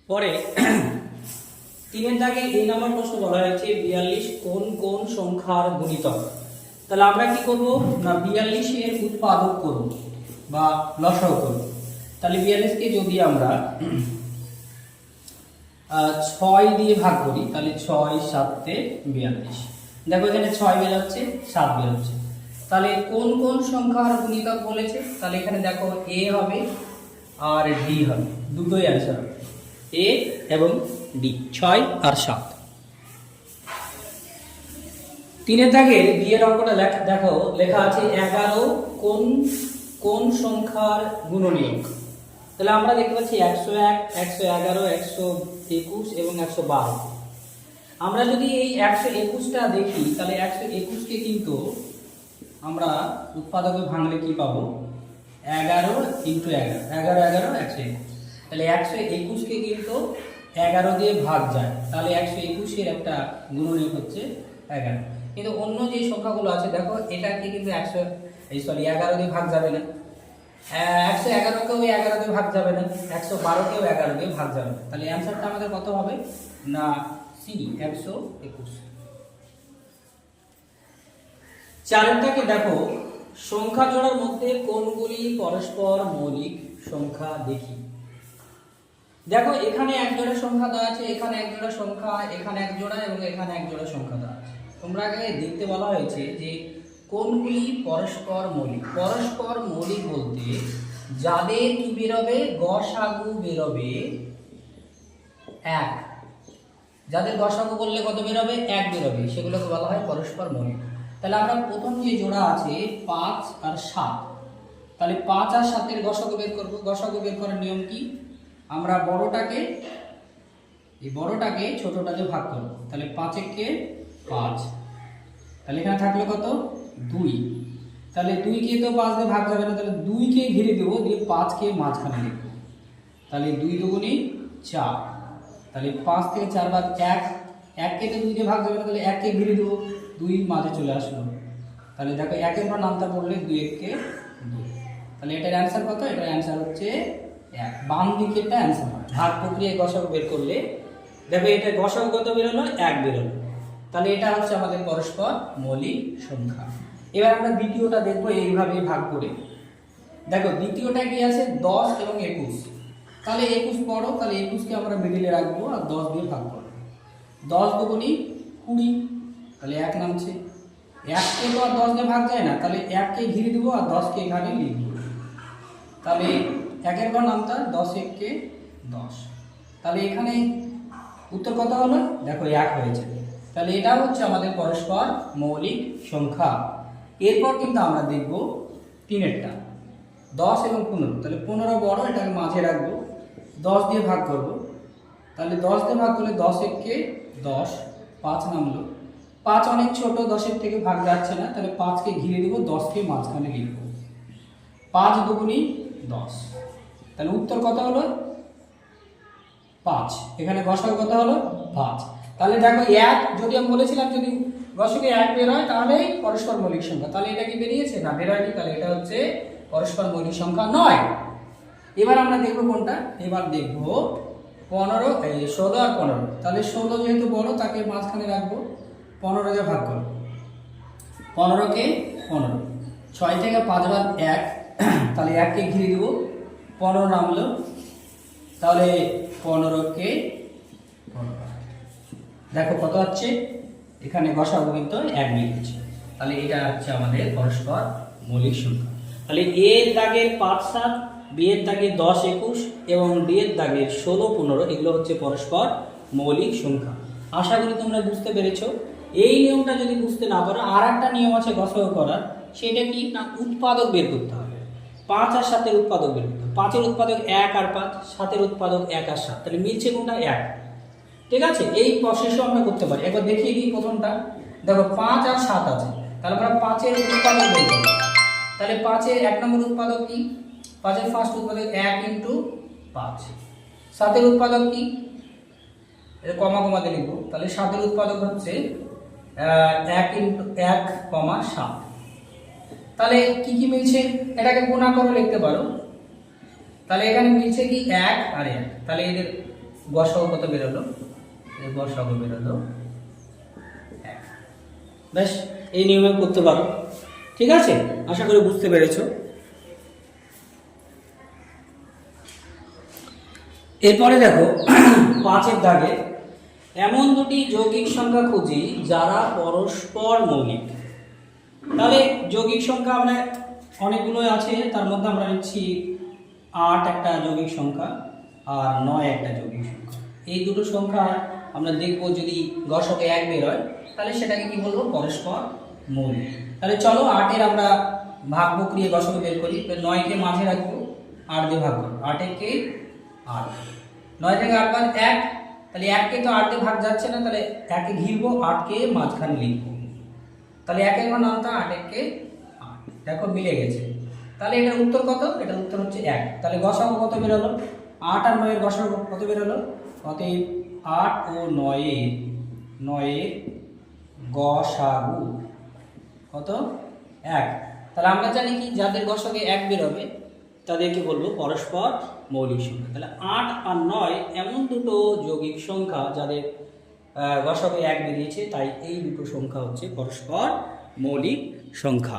পরে তিনের দাগে এই নাম্বার প্রশ্ন বলা হয়েছে 42 কোন কোন সংখ্যার গুণিতক। তাহলে আমরা কি করব না 42 এর উৎপাদক করব বা লসাগু করব। তাহলে 42 কে যদি আমরা 6 দিয়ে ভাগ করি তাহলে 6 7 42। দেখো এখানে 6 বের হচ্ছে 7 বের হচ্ছে। তাহলে কোন কোন সংখ্যার গুণিতক বলেছে, তাহলে এখানে দেখো a হবে আর d হবে, দুটোই অ্যান্সার হবে a এবং d, 6 আর 7। তিনের দাগের বিয়ের অঙ্কটা দেখো লেখা আছে 11 কোন কোন সংখ্যার গুণনীয়ক। তাহলে আমরা দেখতে পাচ্ছি 101 111 121 এবং 112। আমরা যদি এই 121টা দেখি তাহলে 121কে কিন্তু আমরা উৎপাদকে ভাঙলে কি পাবো 11 × 11 11 11 121। তাহলে 121কে কিন্তু 11 দিয়ে ভাগ যায়, তাহলে 121 এর একটা গুণনীয়ক হচ্ছে 11। কিন্তু অন্য যে সংখ্যাগুলো আছে দেখো এটাকে কিন্তু 11 দিয়ে ভাগ যাবে না, 111কেও 11 দিয়ে ভাগ যাবে না, 112কেও 11 দিয়ে ভাগ যাবে না। তাহলে অ্যান্সারটা আমাদের কত হবে না সি 121। চারেরটাকে দেখো সংখ্যা জোড়ার মধ্যে কোনগুলি পরস্পর মৌলিক সংখ্যা দেখি। দেখো এখানে এক জোড়া সংখ্যা দেওয়া আছে, এখানে এক জোড়া সংখ্যা, এখানে এক জোড়া এবং এখানে এক জোড়া সংখ্যা দেওয়া আছে। তোমরা আগে দেখতে বলা হয়েছে যে কোনগুলি পরস্পর মৌলিক। পরস্পর মৌলিক বলতে যাদের কি বেরোবে গসাগু বেরোবে 1, যাদের গসাগু করলে কত বেরোবে 1 বেরোবে, সেগুলোকে বলা হয় পরস্পর মৌলিক। তাহলে আমরা প্রথম যে জোড়া আছে 5 আর 7, তাহলে 5 আর 7 এর গসাগু বের করব। গসাগু বের করার নিয়ম কি, আমরা বড়টাকে ছোটটাতে ভাগ করব। তাহলে 5 কে 5, তাহলে এখানে থাকলো কত 2। তাহলে 2 কে তো 5 দিয়ে ভাগ যাবে না, তাহলে 2 কে ঘিরে দেব, দিয়ে 5 কে মাঝখানে লিখব। তাহলে 2 দুগুণে 4, তাহলে 5 থেকে 4 বাদ 1, 1 কে তো 2 দিয়ে ভাগ যাবে না, তাহলে 1 কে ঘিরে দেব, 2 মাঝে চলে আসলো। তাহলে দেখো 1 এর পর নামতা পড়লে 2 1 কে 2। তাহলে এটার অ্যান্সার কত, এটার অ্যান্সার হচ্ছে 1। বাম দিকেরটা অ্যান্সার হয়। ভাগ প্রক্রিয়ায় গসাগু বের করলে দেখো এটা গসাগু কত বেরোলো 1 বেরোলো। তাহলে এটা হচ্ছে আমাদের পরস্পর মৌলিক সংখ্যা। এবার আমরা দ্বিতীয়টা দেখবো এইভাবে ভাগ করে। দেখো দ্বিতীয়টা কি আছে 10 এবং 21। তাহলে 21 বড়, তাহলে 21 কে আমরা মিডিলে রাখবো আর 10 দিয়ে ভাগ করব। 10 দুগুণে 20, তাহলে 1 নামছে। 1 কে তো আর 10 দিয়ে ভাগ যায় না, তাহলে 1 কে ঘিরে দেবো আর 10 কে এখানে লিখবো। তাহলে 1 এর পর নামতা 10 1 কে 10। তাহলে এখানে উত্তর কত হলো দেখো 1 হয়েছে। তাহলে এটা হচ্ছে আমাদের পরস্পর মৌলিক সংখ্যা। এরপর কিন্তু আমরা দেখব তিনেরটা 10 এবং 15। তাহলে 15 বড়, এটাকে মাঝে রাখবো, 10 দিয়ে ভাগ করব। তাহলে 10 দিয়ে ভাগ করলে 10 1 কে 10, 5 নামলো। 5 অনেক ছোট, 10 এর থেকে ভাগ যাচ্ছে না, তাহলে 5 কে ঘিরে দেবো, 10 কে মাঝখানে লিখব। 5 দুগুণে 10, তাহলে উত্তর কত হলো 5। এখানে গসাগু কত হলো 5। তাহলে দেখো 1 যদি আমি বলেছিলাম যদি গসাগু 1 বের হয় তাহলে পরস্পর মৌলিক সংখ্যা, তাহলে এটা কি বেরিয়েছে না বের হয়নি, তাহলে এটা হচ্ছে পরস্পর মৌলিক সংখ্যা নয়। এবার আমরা দেখব কোনটা, এবার দেখব 16 আর 15। তাহলে 16 যেহেতু বড় তাকে মাঝখানে রাখবো, 15 দিয়ে ভাগ করব। 15 কে 15, 6 থেকে 5 বাদ 1, তাহলে 1 কে ঘিরে দেব, 15 নামলো। তাহলে 15 কে 15, দেখো কত হচ্ছে এখানে গসাগু কিন্তু 1 লিখেছে। তাহলে এটা হচ্ছে আমাদের পরস্পর মৌলিক সংখ্যা। তাহলে এ এর দাগের 5 7, বি এর দাগের 10 21 এবং ডি এর দাগের 16 15 এগুলো হচ্ছে পরস্পর মৌলিক সংখ্যা। আশা করি তোমরা বুঝতে পেরেছো। এই নিয়মটা যদি বুঝতে না পারো আর একটা নিয়ম আছে গসাগু করার, সেটা কি না উৎপাদক বের করতে হবে। 5 আর 7 এর উৎপাদক বের করতে হবে। 5 এর উৎপাদক 1 আর 5, 7 এর উৎপাদক 1 আর 7, তাহলে মিলছে কোনটা 1। ঠিক আছে, এই প্রসেসও আমরা করতে পারি। একবার দেখিয়ে দিই প্রথমটা। দেখো 5 আর 7 আছে, তাহলে আমরা 5 এর উৎপাদক বের করব। তাহলে 5 এর 1 নম্বর উৎপাদক কি, 5 এর ফার্স্ট উৎপাদক 1 × 5। 7 এর উৎপাদক কি, এটা কমা কমা দিয়ে লিখবো। তাহলে 7 এর উৎপাদক হচ্ছে 1 × 1, 7। তাহলে কি কি মিলছে, এটাকে গুণা করে লিখতে পারো। তাহলে এখানে মিলছে কি 1 আর 1, তাহলে এদের গসাগু কত বেরোলো, গসাগু বেরোলো 1। বেশ, এই নিয়মে করতে পারো। ঠিক আছে, আশা করি বুঝতে পেরেছো। এরপরে দেখো 5-এর দাগে এমন দুটি যৌগিক সংখ্যা খুঁজি যারা পরস্পর মৌলিক। তাহলে যৌগিক সংখ্যা আমরা অনেকগুলো আছে, তার মধ্যে আমরা নিচ্ছি 8 একটা যৌগিক সংখ্যা আর 9 একটা যৌগিক সংখ্যা। এই দুটো সংখ্যা আমরা দেখব যদি গসাগু 1 বের হয় তাহলে সেটাকে কি বলবো, পরস্পর মৌলিক। তাহলে চলো 8-এর আমরা ভাগ প্রক্রিয়া গসাগু বের করি। 9-কে মাঝে রাখবো, 8 দিয়ে ভাগ করবো, 8-কে 8, 9 থেকে 8 বাদ 1, তাহলে 1-কে তো 8 দিয়ে ভাগ যাচ্ছে না, তাহলে 1-কে ঘিরবো, 8-কে মাঝখানে লিখবো। তাহলে 1-এর মান আনতে 8-কে 8, দেখো মিলে গেছে। তাহলে এটার উত্তর কত, এটার উত্তর হচ্ছে 1। তাহলে গসাগু কত বেরোলো, 8 আর 9-এর গসাগু কত বেরোলো, অতএব 8 ও 9-এর গসাগু কত, 1। তাহলে আমরা জানি কি, যাদের গসাগু 1 বেরোবে তাদেরকে বলবো পরস্পর মৌলিক সংখ্যা। তাহলে 8 আর 9 এমন দুটো যৌগিক সংখ্যা যাদের গসাগু 1 বেরিয়েছে, তাই এই দুটো সংখ্যা হচ্ছে পরস্পর মৌলিক সংখ্যা।